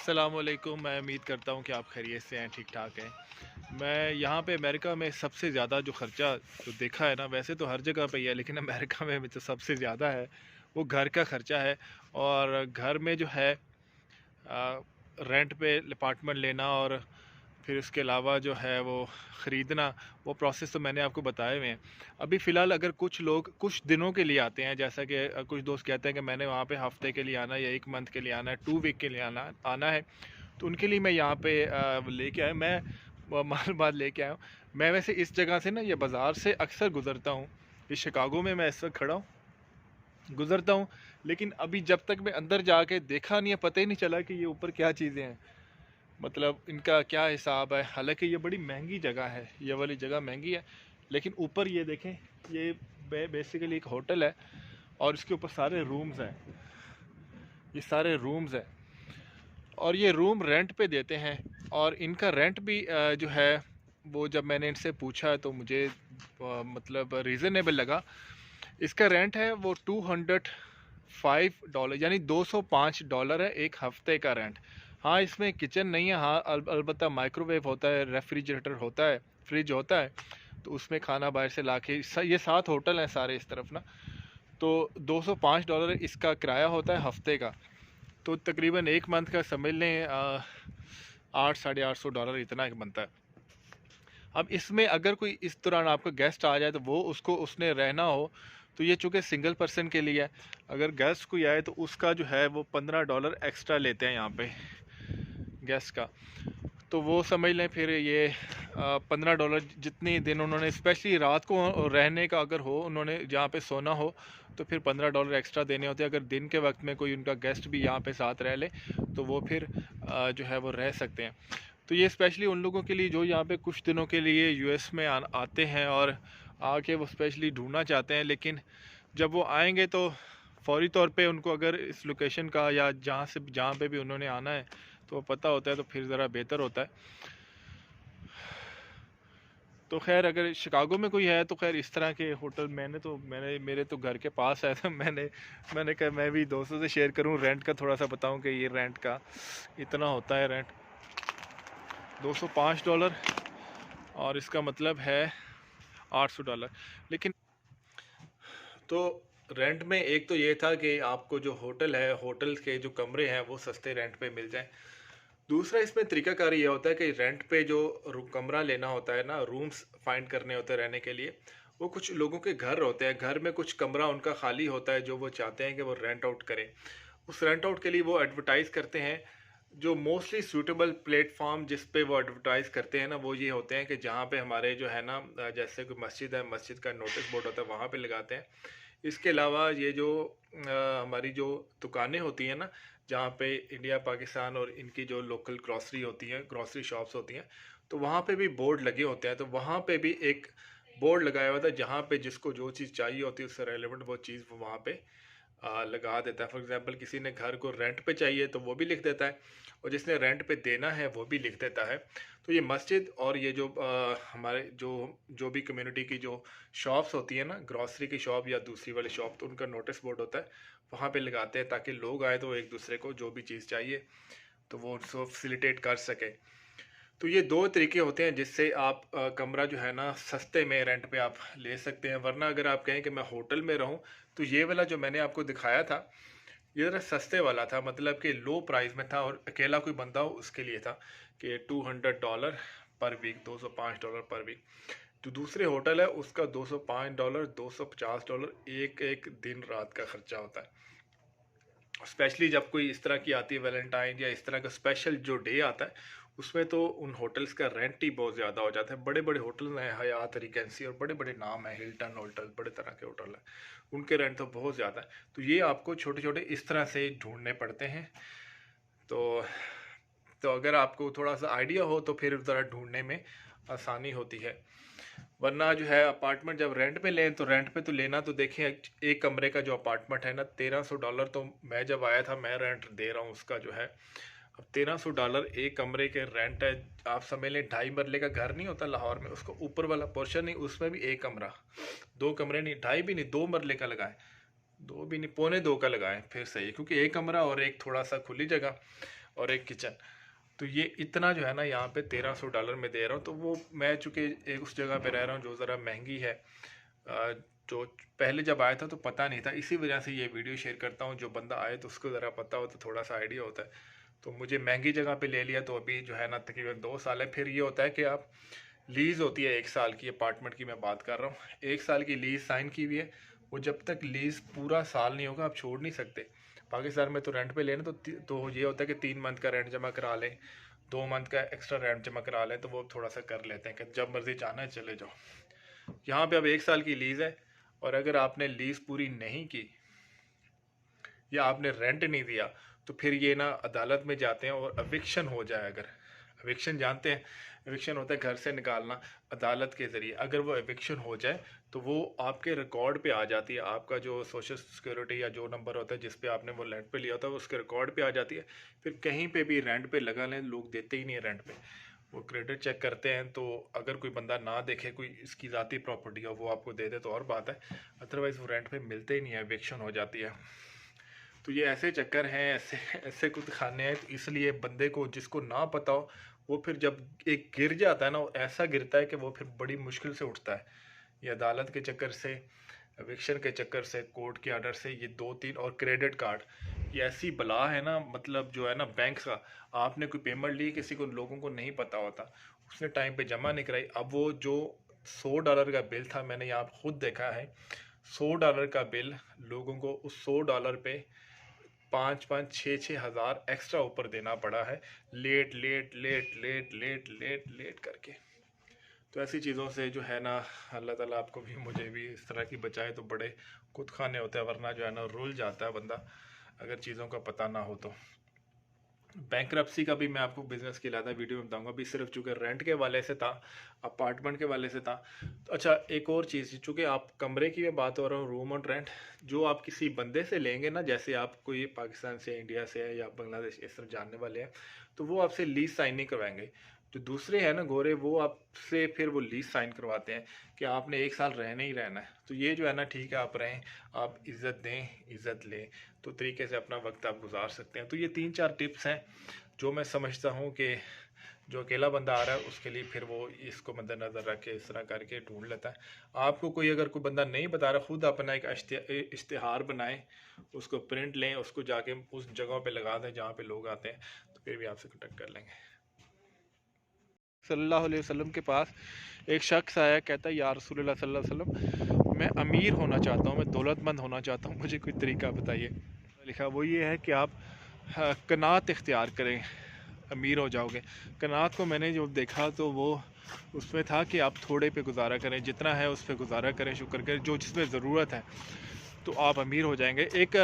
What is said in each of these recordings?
अस्सलामुअलैकुम। मैं उम्मीद करता हूँ कि आप खैरियत से हैं, ठीक ठाक हैं। मैं यहाँ पे अमेरिका में सबसे ज़्यादा जो ख़र्चा जो देखा है ना, वैसे तो हर जगह पे ही है, लेकिन अमेरिका में जो सबसे ज़्यादा है वो घर का ख़र्चा है। और घर में जो है रेंट पे अपार्टमेंट लेना और फिर उसके अलावा जो है वो ख़रीदना, वो प्रोसेस तो मैंने आपको बताए हुए हैं। अभी फ़िलहाल अगर कुछ लोग कुछ दिनों के लिए आते हैं, जैसा कि कुछ दोस्त कहते हैं कि मैंने वहाँ पे हफ़्ते के लिए आना है या 1 मंथ के लिए आना है, 2 वीक के लिए आना आना है, तो उनके लिए मैं यहाँ पे लेके आया, मैं मालूमात लेके आया हूँ। मैं वैसे इस जगह से ना, ये बाज़ार से अक्सर गुज़रता हूँ। इस शिकागो में मैं इस वक़्त खड़ा हूँ, गुज़रता हूँ, लेकिन अभी जब तक मैं अंदर जाके देखा नहीं है, पता ही नहीं चला कि ये ऊपर क्या चीज़ें हैं, मतलब इनका क्या हिसाब है। हालांकि ये बड़ी महंगी जगह है, ये वाली जगह महंगी है, लेकिन ऊपर ये देखें, ये बेसिकली एक होटल है और इसके ऊपर सारे रूम्स हैं, ये सारे रूम्स हैं और ये रूम रेंट पे देते हैं। और इनका रेंट भी जो है वो जब मैंने इनसे पूछा तो मुझे मतलब रीज़नेबल लगा। इसका रेंट है वो $205, यानी $205 है एक हफ्ते का रेंट। हाँ, इसमें किचन नहीं है, हाँ अलबत्ता माइक्रोवेव होता है, रेफ्रिजरेटर होता है, फ्रिज होता है, तो उसमें खाना बाहर से ला के, ये 7 होटल हैं सारे इस तरफ ना, तो $205 इसका किराया होता है हफ्ते का। तो तकरीबन 1 मंथ का समझ लें 800-850 डॉलर इतना बनता है। अब इसमें अगर कोई इस दौरान आपका गेस्ट आ जाए तो वो उसको उसने रहना हो, तो ये चूँकि सिंगल पर्सन के लिए है। अगर गेस्ट कोई आए तो उसका जो है वो $15 एक्स्ट्रा लेते हैं यहाँ पे गेस्ट का। तो वो समझ लें फिर ये $15 जितने दिन उन्होंने स्पेशली रात को रहने का अगर हो, उन्होंने जहाँ पे सोना हो, तो फिर $15 एक्स्ट्रा देने होते हैं। अगर दिन के वक्त में कोई उनका गेस्ट भी यहाँ पे साथ रह ले तो वो फिर जो है वो रह सकते हैं। तो ये स्पेशली उन लोगों के लिए जो यहाँ पे कुछ दिनों के लिए यूएस में आते हैं और आके वो स्पेशली ढूंढना चाहते हैं, लेकिन जब वो आएंगे तो फौरी तौर पे उनको अगर इस लोकेशन का या जहाँ पे भी उन्होंने आना है तो वो पता होता है, तो फिर ज़रा बेहतर होता है। तो खैर अगर शिकागो में कोई है तो खैर इस तरह के होटल मैंने मेरे तो घर के पास है, तो मैंने कहा मैं भी दोस्तों से शेयर करूं, रेंट का थोड़ा सा बताऊं कि ये रेंट का इतना होता है रेंट, $205, और इसका मतलब है $800। लेकिन तो रेंट में एक तो ये था कि आपको जो होटल है, होटल के जो कमरे हैं वो सस्ते रेंट पे मिल जाएं। दूसरा इसमें तरीकाकार ये होता है कि रेंट पे जो कमरा लेना होता है ना, रूम्स फाइंड करने होते हैं रहने के लिए, वो कुछ लोगों के घर होते हैं, घर में कुछ कमरा उनका खाली होता है जो वो चाहते हैं कि वो रेंट आउट करें। उस रेंट आउट के लिए वो एडवर्टाइज़ करते हैं। जो मोस्टली सूटेबल प्लेटफॉर्म जिस पे वो एडवर्टाइज़ करते हैं ना, वो ये होते हैं कि जहाँ पे हमारे जो है ना, जैसे कोई मस्जिद है, मस्जिद का नोटिस बोर्ड होता है, वहाँ पे लगाते हैं। इसके अलावा ये जो हमारी जो दुकानें होती हैं ना, जहाँ पे इंडिया पाकिस्तान और इनकी जो लोकल ग्रॉसरी होती हैं, ग्रॉसरी शॉप्स होती हैं, तो वहाँ पे भी बोर्ड लगे होते हैं। तो वहाँ पे भी एक बोर्ड लगाया हुआ था जहाँ पे जिसको जो चीज़ चाहिए होती है उससे रेलेवेंट वो चीज़ वो वहाँ पे लगा देता है। फॉर एग्जांपल किसी ने घर को रेंट पे चाहिए तो वो भी लिख देता है, और जिसने रेंट पे देना है वो भी लिख देता है। तो ये मस्जिद और ये जो हमारे जो भी कम्युनिटी की जो शॉप्स होती है ना, ग्रॉसरी की शॉप या दूसरी वाली शॉप, तो उनका नोटिस बोर्ड होता है, वहाँ पे लगाते हैं ताकि लोग आए तो एक दूसरे को जो भी चीज़ चाहिए तो वो उसको फैसिलिटेट कर सके। तो ये दो तरीके होते हैं जिससे आप कमरा जो है ना सस्ते में रेंट पे आप ले सकते हैं। वरना अगर आप कहें कि मैं होटल में रहूं, तो ये वाला जो मैंने आपको दिखाया था ये ज़रा सस्ते वाला था, मतलब कि लो प्राइस में था, और अकेला कोई बंदा हो उसके लिए था कि $200 पर वीक, $205 पर वीक। जो दूसरे होटल है उसका $205, $250 एक एक दिन रात का खर्चा होता है। स्पेशली जब कोई इस तरह की आती है वैलेंटाइन या इस तरह का स्पेशल जो डे आता है, उसमें तो उन होटल्स का रेंट ही बहुत ज़्यादा हो जाता है। बड़े बड़े होटल हैं, हयात, रिजेंसी और बड़े बड़े नाम हैं, हिल्टन होटल, बड़े तरह के होटल हैं, उनके रेंट तो बहुत ज़्यादा है। तो ये आपको छोटे छोटे इस तरह से ढूंढने पड़ते हैं। तो तो अगर आपको थोड़ा सा आइडिया हो तो फिर ज़रा ढूंढने में आसानी होती है। वरना जो है अपार्टमेंट जब रेंट पे लें तो रेंट पे तो लेना, तो देखें एक कमरे का जो अपार्टमेंट है ना, $1300, तो मैं जब आया था मैं रेंट दे रहा हूँ उसका जो है अब $1300 एक कमरे के रेंट है। आप समझ लें 2.5 मरले का घर नहीं होता लाहौर में, उसको ऊपर वाला पोर्शन नहीं, उसमें भी एक कमरा, 2 कमरे नहीं, 2.5 भी नहीं, 2 मरले का लगाए, 2 भी नहीं, 1.25 का लगाए फिर सही है, क्योंकि एक कमरा और एक थोड़ा सा खुली जगह, और एक किचन। तो ये इतना जो है ना यहाँ पे $1300 में दे रहा हूँ। तो वो मैं चूँकि एक उस जगह पे रह रहा हूँ जो ज़रा महंगी है, जो पहले जब आया था तो पता नहीं था, इसी वजह से ये वीडियो शेयर करता हूँ। जो बंदा आए तो उसको ज़रा पता हो तो थोड़ा सा आइडिया होता है। तो मुझे महंगी जगह पे ले लिया, तो अभी जो है ना तकरीबन 2 साल है। फिर ये होता है कि आप लीज़ होती है 1 साल की, अपार्टमेंट की मैं बात कर रहा हूँ, 1 साल की लीज़ साइन की हुई है। वो जब तक लीज़ पूरा साल नहीं होगा आप छोड़ नहीं सकते। पाकिस्तान में तो रेंट पे लेना तो ये होता है कि 3 मंथ का रेंट जमा करा लें, 2 मंथ का एक्स्ट्रा रेंट जमा करा लें, तो वो थोड़ा सा कर लेते हैं कि जब मर्जी जाना है चले जाओ। यहाँ पे अब 1 साल की लीज़ है, और अगर आपने लीज़ पूरी नहीं की या आपने रेंट नहीं दिया तो फिर ये ना अदालत में जाते हैं और एविक्शन हो जाए। अगर एविक्शन जानते हैं, एविक्शन होता है घर से निकालना अदालत के ज़रिए। अगर वो एविक्शन हो जाए तो वो आपके रिकॉर्ड पे आ जाती है, आपका जो सोशल सिक्योरिटी या जो नंबर होता है जिस पे आपने वो रेंट पे लिया होता है वो उसके रिकॉर्ड पे आ जाती है। फिर कहीं पे भी रेंट पे लगा लें, लोग देते ही नहीं है रेंट पे, वो क्रेडिट चेक करते हैं। तो अगर कोई बंदा ना देखे, कोई इसकी ज़ाती प्रॉपर्टी हो, वो आपको दे दे तो और बात है, अदरवाइज़ वो रेंट पे मिलते ही नहीं है, एविक्शन हो जाती है। तो ये ऐसे चक्कर हैं, ऐसे ऐसे कुछ खाने हैं। तो इसलिए बंदे को जिसको ना पता हो, वो फिर जब एक गिर जाता है ना, वो ऐसा गिरता है कि वो फिर बड़ी मुश्किल से उठता है। ये अदालत के चक्कर से, एविक्शन के चक्कर से, कोर्ट के आर्डर से, ये 2-3 और क्रेडिट कार्ड, ये ऐसी बला है ना, मतलब जो है ना बैंक का, आपने कोई पेमेंट ली किसी को, लोगों को नहीं पता होता, उसने टाइम पे जमा नहीं कराई। अब वो जो $100 का बिल था, मैंने यहाँ खुद देखा है, $100 का बिल लोगों को उस $100 पे 5-5, 6-6 हज़ार एक्स्ट्रा ऊपर देना पड़ा है, late late late late late late late करके। तो ऐसी चीज़ों से जो है ना, अल्लाह ताला आपको भी मुझे भी इस तरह की बचाए। तो बड़े खुद खाने होते हैं, वरना जो है ना रुल जाता है बंदा अगर चीज़ों का पता ना हो तो। बैंक्रप्सी का भी मैं आपको बिज़नेस की लाता वीडियो में बताऊंगा। अभी सिर्फ चूँकि रेंट के वाले से था, अपार्टमेंट के वाले से था। तो अच्छा, एक और चीज़, चूँकि आप कमरे की मैं बात हो रहा हूँ, रूम और रेंट, जो आप किसी बंदे से लेंगे ना, जैसे आप कोई पाकिस्तान से, इंडिया से है या बांग्लादेश इस तरह जानने वाले हैं, तो वो आपसे लीज साइन नहीं करवाएंगे। जो दूसरे हैं ना गोरे, वो आपसे फिर वो लीज साइन करवाते हैं कि आपने 1 साल रहना ही रहना है। तो ये जो है ना, ठीक है आप रहें, आप इज़्ज़त दें, इज़्ज़त लें, तो तरीके से अपना वक्त आप गुजार सकते हैं। तो ये 3-4 टिप्स हैं जो मैं समझता हूँ कि जो अकेला बंदा आ रहा है उसके लिए फिर वो इसको मद्देनज़र रख के इस तरह करके ढूंढ लेता है। आपको कोई अगर कोई बंदा नहीं बता रहा, खुद अपना एक इश्तिहार बनाएं, उसको प्रिंट लें, उसको जाके उस जगह पे लगा दें जहाँ पे लोग आते हैं, तो फिर भी आपसे कॉन्टेक्ट कर लेंगे। सल्लल्लाहु अलैहि वसल्लम के पास एक शख्स आया, कहता है या रसूलुल्लाह सल्लल्लाहु अलैहि वसल्लम, मैं अमीर होना चाहता हूँ, मैं दौलतमंद होना चाहता हूँ, मुझे कोई तरीका बताइए। लिखा वो ये है कि आप कनात इख्तियार करें, अमीर हो जाओगे। कनात को मैंने जो देखा तो वो उसमें था कि आप थोड़े पे गुजारा करें, जितना है उस पर गुजारा करें, शुक्र करें, जो जिसमें ज़रूरत है, तो आप अमीर हो जाएंगे। एक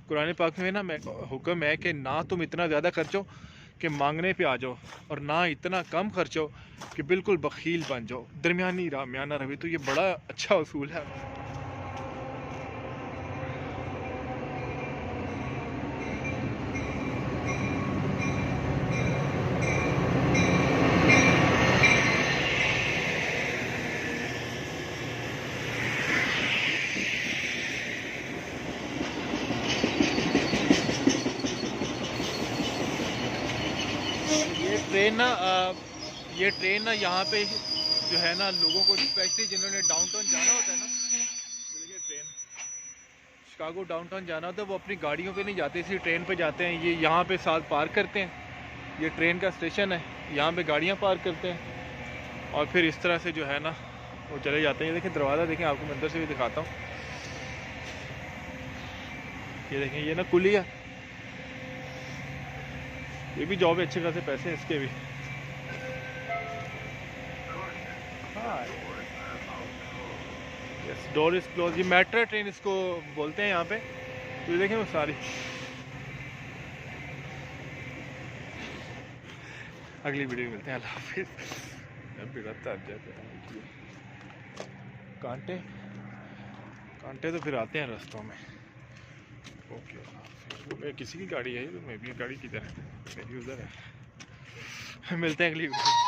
कुरान पाक में ना हुक्म है कि ना तुम इतना ज़्यादा खर्चो कि मांगने पे आ जाओ, और ना इतना कम खर्चो कि बिल्कुल बखील बन जाओ, दरमियानी रामियाना रवि। तो ये बड़ा अच्छा उसूल है। ये ट्रेन ना यहाँ पे जो है ना, लोगों को स्पेशली जिन्होंने डाउनटाउन जाना होता है ना, देखिए ट्रेन शिकागो डाउनटाउन जाना होता है, वो अपनी गाड़ियों पे नहीं जाते, इसी ट्रेन पे जाते हैं। ये यहाँ पे साथ पार्क करते हैं, ये ट्रेन का स्टेशन है, यहाँ पे गाड़ियाँ पार्क करते हैं और फिर इस तरह से जो है ना वो चले जाते हैं। ये देखें दरवाज़ा, देखें आपको मैं अंदर से भी दिखाता हूँ। ये देखें, ये ना कुली है, ये भी जॉब है, अच्छे खासे पैसे हैं इसके भी। Yes, door is close. ये मेट्रो ट्रेन इसको बोलते हैं यहाँ पे। तो ये देखें वो सारी। अगली वीडियो में मिलते हैं, अल्लाह हाफिज़। बिगड़ता जाते हैं कांटे, कांटे तो फिर आते हैं रास्तों में। ओके, किसी की गाड़ी है, तो मैं भी गाड़ी किधर है, मेरी उधर है। मिलते हैं अगली वीडियो।